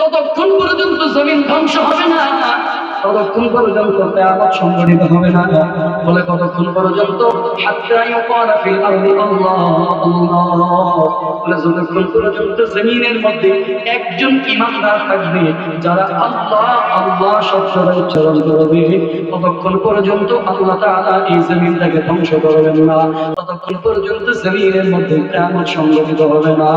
ততক্ষণ পর্যন্ত জমিন ধ্বংস হবে না, ততক্ষণ পর্যন্ত কিয়ামত সংঘটিত হবে না। বলে কতক্ষণ পর্যন্ত? হাত্তা ইউকালা ফিল আরদি আল্লাহ আল্লাহ। বলে যতক্ষণ পর্যন্ত জমিনের মধ্যে একজন ঈমানদার থাকবে যারা আল্লাহ আল্লাহ শব্দটা উচ্চারণ করবে, ততক্ষণ পর্যন্ত আল্লাহ তাআলা এই জমিনটাকে ধ্বংস করবেন না, ততক্ষণ পর্যন্ত জমিনের মধ্যে কিয়ামত সংঘটিত হবে না।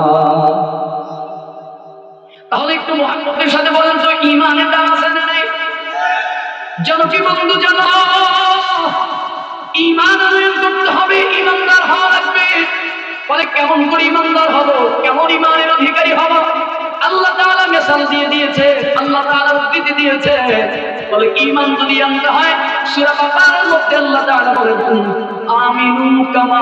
তাহলে একটু মুহাব্বতের সাথে বলেন তো, ঈমানের দাম আছে না নাই? জানো কি বন্ধু, জানো ঈমান আনয়ন করতে হবে, ঈমানদার হওয়া লাগবে। বলে কেমন করে ঈমানদার হব, কেমন ঈমানের অধিকারী হব? আল্লাহ তাআলা মিসাল দিয়ে দিয়েছে, আল্লাহ তাআলা উদ্ধৃতি দিয়েছে। বলে ঈমান যদি আনতে হয়, সূরা বাকারার মধ্যে আল্লাহ তাআলা বলেন আমিনু কামা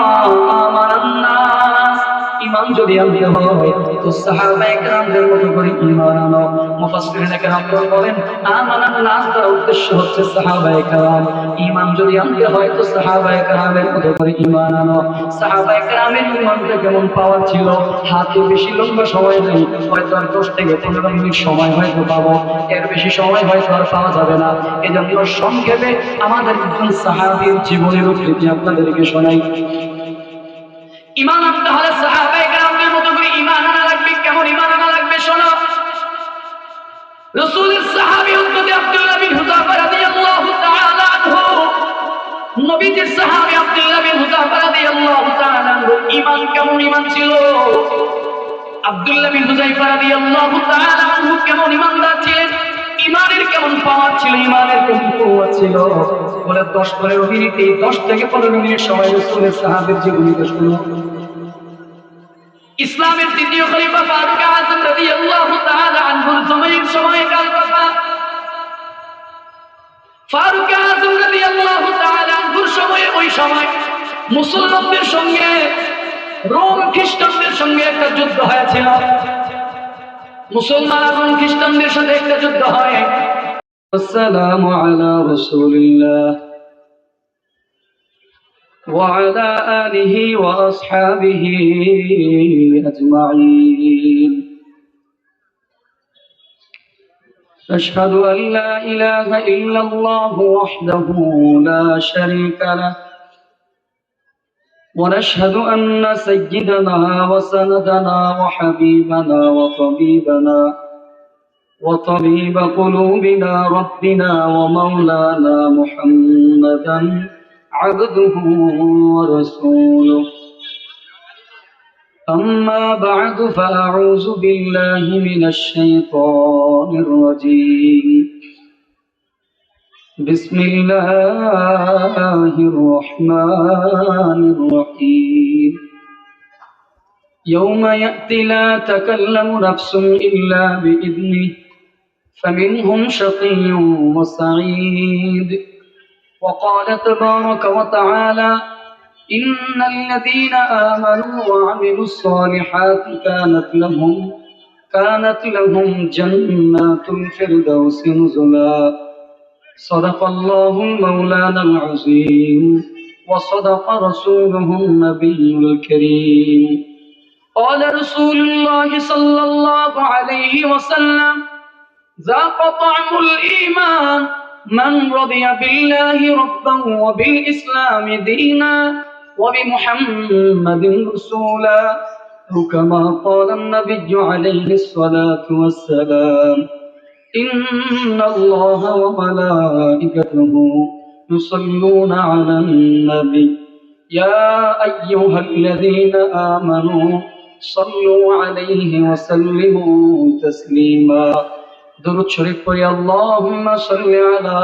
আমানান নাস। ঈমান যদি আনতে হয় তো সাহাবায়ে কেরামদের মতো করে ঈমান আনো। মুফাসসিরিনে কেরাম বলেন আমানান নাস দ্বারা উদ্দেশ্য হচ্ছে সাহাবায়ে কেরাম। ঈমান যদি আনতে হয় তো সাহাবায়ে কেরামের মতো করে ঈমান আনো। সাহাবায়ে কেরামের ঈমানটা কেমন পাওয়ার ছিল? হাতে বেশি লম্বা সময় নেই, হয়তো আর 10 থেকে 15 মিনিট সময় হয়তো পাবো, এর বেশি সময় হয়তো আর পাওয়া যাবে না। এজন্য সংক্ষেপে আমাদের একজন সাহাবীর জীবনের উদ্ধৃতি আপনাদেরকে শোনাই। ঈমান আনতে হলে সাহাবায়ে কেরামদের মতো করে ঈমান আনা লাগবে। কেমন ঈমান আনা লাগবে শোনো। রাসূলের সাহাবী হযরত আব্দুল্লাহ বিন হুযাফা রাদিয়াল্লাহু তাআলা আনহু, নবীজির সাহাবী আব্দুল্লাহ বিন হুযাফা রাদিয়াল্লাহু তাআলা আনহু ঈমান কেমন ঈমান ছিল? আব্দুল্লাহ বিন হুযাফা রাদিয়াল্লাহু তাআলা আনহু কেমন ঈমানদার ছিলেন? ঈমানের কেমন পাওয়ার ছিল, ঈমানের কেমন কুওয়াত ছিল? বলে 10-15 মিনিট, এই 10 থেকে 15 মিনিট সময় রাসূলের সাহাবীর জীবনীটা শুনো। ইসলামের দ্বিতীয় খলিফা ফারুক আযম রাদিয়াল্লাহু তাআলা আনহুর সময়কাল কথা। ফারুক আযম রাদিয়াল্লাহু তাআলা আনহুর সময়ে, ওই সময় মুসলমানদের সঙ্গে রোম খ্রিস্টানদের সঙ্গে একটা যুদ্ধ হয়েছিল। মুসলমান এবং খ্রিস্টানদের সাথে একটা যুদ্ধ হয়। আসসালামু আলা রাসূলিল্লাহ وعلى آله وأصحابه أجمعين. أشهد أن لا إله إلا الله وحده لا شريك له، ونشهد أن سيدنا وسندنا وحبيبنا وطبيب قلوبنا ربنا ومولانا محمدا عبده ورسوله. أما بعد فأعوذ بالله من الشيطان الرجيم. بسم الله الرحمن الرحيم. يوم يأتي لا تكلم نفس إلا بإذنه فمنهم شقي وسعيد. وقال تبارك وتعالى إن الذين آمنوا وعملوا الصالحات كانت لهم جنات الفردوس نزلا. صدق الله مولانا العظيم وصدق رسوله النبي الكريم. قال رسول الله صلى الله عليه وسلم ذاق طعم الإيمان من رضي بالله ربا وبالإسلام دينا وبمحمد رسولا، أو كما قال النبي عليه الصلاة والسلام إن الله وملائكته يصلون على النبي يا أيها الذين آمنوا صلوا عليه وسلموا تسليما. درود شريف يا اللهم صل على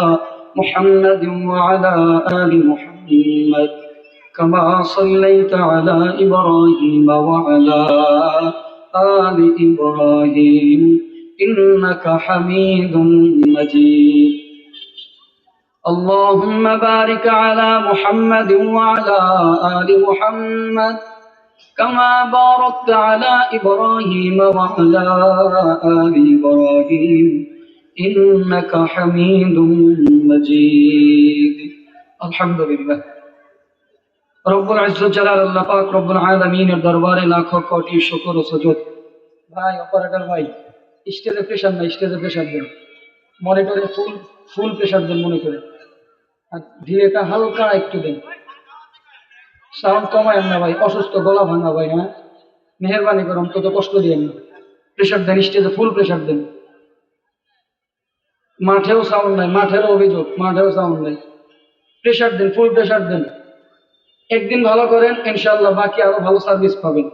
محمد وعلى آل محمد كما صليت على إبراهيم وعلى آل إبراهيم إنك حميد مجيد. اللهم بارك على محمد وعلى آل محمد كما باركت على إبراهيم وعلى آل إبراهيم إنك حميد مجيد. الحمد لله. রব্বুল ইজ্জত জালাল আল্লাহ পাক রব্বুল আলামিনের দরবারে লাখো কোটি শুকর ও সুজুদ। ভাই অপারেটর ভাই স্টেজে প্রেশার নাই, স্টেজে প্রেশার দেন, মনিটরে ফুল ফুল প্রেশার দেন মনে করে, আর ধীরেটা হালকা একটু দেন, সাউন্ড কমায়েন না ভাই, অসুস্থ গলা ভাঙা ভাই, হ্যাঁ মেহরবানি করে অন্তত কষ্ট দিয়েন না, প্রেশার দেন, স্টেজে ফুল প্রেশার দেন। মাঠেও সাউন্ড নাই, মাঠেরও অভিযোগ, মাঠেও সাউন্ড নাই, প্রেশার দেন, ফুল প্রেশার দেন। একদিন ভালো করেন, ইনশাআল্লাহ বাকি আরো ভালো সার্ভিস পাবেন,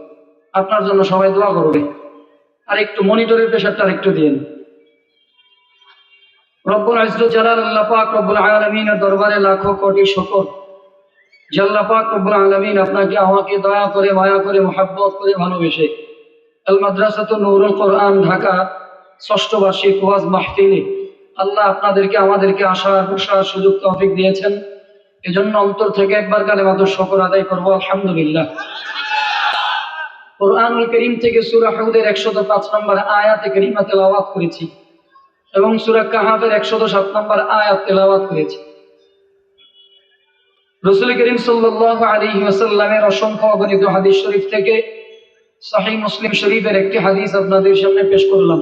আপনার জন্য সবাই দোয়া করবে। আর একটু মনিটরের প্রেশারটা একটু দিন। রব্বুল ইজ্জত জালাল আল্লাহ পাক রব্বুল আলামিনের দরবারে লাখো কোটি শুকর, যে আল্লাহ পাক রব্বুল আলামিন আপনাকে আমাকে দয়া করে মায়া করে মহব্বত করে ভালোবেসে আল মাদ্রাসাতুন নূরুল কোরআন ঢাকা ৬ষ্ঠ বার্ষিক ওয়াজ মাহফিলে আল্লাহ আপনাদেরকে আমাদেরকে আসার বসার সুযোগ তৌফিক দিয়েছেন। এজন্য অন্তর থেকে একবার কালেমাতুশ শুকর আদায় করব, আলহামদুলিল্লাহ। কোরআনুল কারীম থেকে সূরা হুদের ১০৫ নম্বর আয়াতে কারিমা তেলাওয়াত করেছি এবং সূরা কাহাফের ১০৭ নম্বর আয়াত তেলাওয়াত করেছি। রাসূল করিম সাল্লাল্লাহু আলাইহি ওয়াসাল্লামের অসংখ্য অগণিত হাদিস শরীফ থেকে সহিহ মুসলিম শরীফের একটি হাদিস আপনাদের সামনে পেশ করলাম।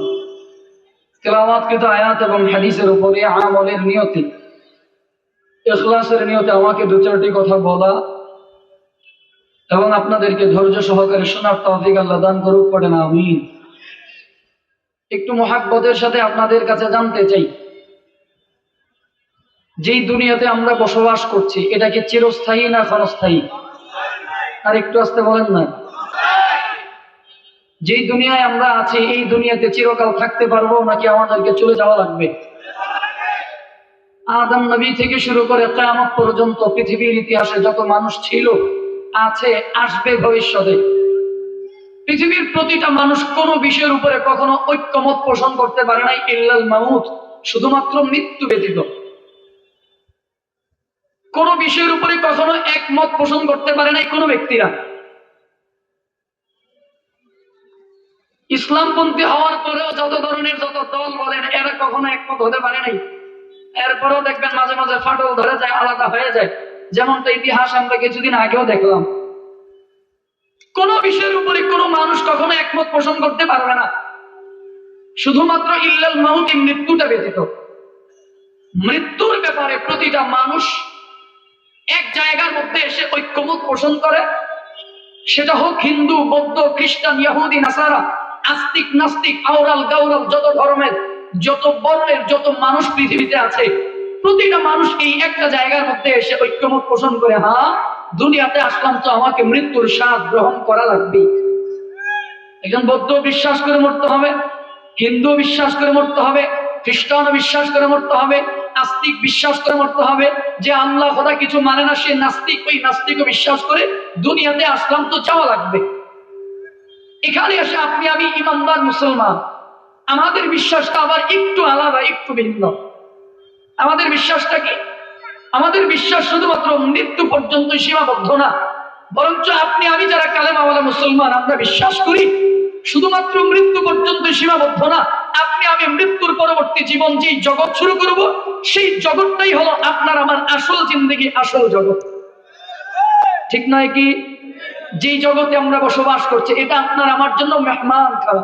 তেলাওয়াতকৃত আয়াত এবং হাদিসের উপরে আমলের নিয়তে, ইখলাসের নিয়তে আমাকে দু চারটি কথা বলা এবং আপনাদেরকে ধৈর্য সহকারে শোনার তৌফিক আল্লাহ দান করুক, পড়েন আমিন। একটু মুহাব্বতের সাথে আপনাদের কাছে জানতে চাই, যেই দুনিয়াতে আমরা বসবাস করছি এটা কি চিরস্থায়ী না ক্ষণস্থায়ী? আর একটু আস্তে বলেন না। যেই দুনিয়ায় আমরা আছি এই দুনিয়াতে চিরকাল থাকতে পারবো নাকি আমাদেরকে চলে যাওয়া লাগবে? আদম নবী থেকে শুরু করে কিয়ামত পর্যন্ত পৃথিবীর ইতিহাসে যত মানুষ ছিল, আছে, আসবে ভবিষ্যতে, পৃথিবীর প্রতিটা মানুষ কোন বিষয়ের উপরে কখনো ঐক্যমত পোষণ করতে পারে নাই ইল্লাল মাউত, শুধুমাত্র মৃত্যু ব্যতীত। কোন বিষয়ের উপরে কখনো একমত পোষণ করতে পারে নাই কোন ব্যক্তিরা। ইসলামপন্থী হওয়ার পরেও যত ধরনের যত দল বলেন, এরা কখনো একমত হতে পারে নাই। এরপরেও দেখবেন মাঝে মাঝে ফাটল ধরে যায়, আলাদা হয়ে যায়, যেমনটা ইতিহাস আমরা কিছুদিন আগেও দেখলাম। কোন বিষয়ের উপরে কোন মানুষ কখনো একমত পোষণ করতে পারবে না, শুধুমাত্র ইল্লাল মাউত, মৃত্যুটা ব্যতীত। মৃত্যুর ব্যাপারে প্রতিটা মানুষ এক জায়গার মধ্যে এসে ঐক্যমত পোষণ করে, সেটা হোক হিন্দু, বৌদ্ধ, খ্রিস্টান, ইহুদি, নাসারা, আস্তিক, নাস্তিক, আওরাল, গাওরাল, যত ধর্মের, যত বর্ণের যত মানুষ পৃথিবীতে আছে, প্রতিটা মানুষ এই একটা জায়গার মধ্যে এসে ঐক্যমত পোষণ করে, হ্যাঁ দুনিয়াতে আসলাম তো আমাকে মৃত্যুর স্বাদ গ্রহণ করা লাগবে। একজন বৌদ্ধ বিশ্বাস করে মরতে হবে, হিন্দু বিশ্বাস করে মরতে হবে, খ্রিস্টান বিশ্বাস করে মরতে হবে, আস্তিক বিশ্বাস করে মরতে হবে। যে আল্লাহ খোদা কিছু মানে না সে নাস্তিক, ওই নাস্তিকও বিশ্বাস করে দুনিয়াতে আসলাম তো যাওয়া লাগবে। এখানে এসে আপনি আমি ইমানদার মুসলমান, আমাদের বিশ্বাসটা আবার একটু আলাদা, একটু ভিন্ন। আমাদের বিশ্বাসটা কি? আমাদের বিশ্বাস শুধুমাত্র মৃত্যু পর্যন্ত সীমাবদ্ধ না, বরঞ্চ আপনি আমি যারা কালেমাওয়ালা মুসলমান, আমরা বিশ্বাস করি শুধুমাত্র মৃত্যু পর্যন্ত সীমাবদ্ধ না। আপনি আমি মৃত্যুর পরবর্তী জীবন যেই জগৎ শুরু করব, সেই জগৎটাই হলো আপনার আমার আসল জিন্দেগি, আসল জগৎ, ঠিক নয় কি? যেই জগতে আমরা বসবাস করছি এটা আপনার আমার জন্য মেহমান খানা।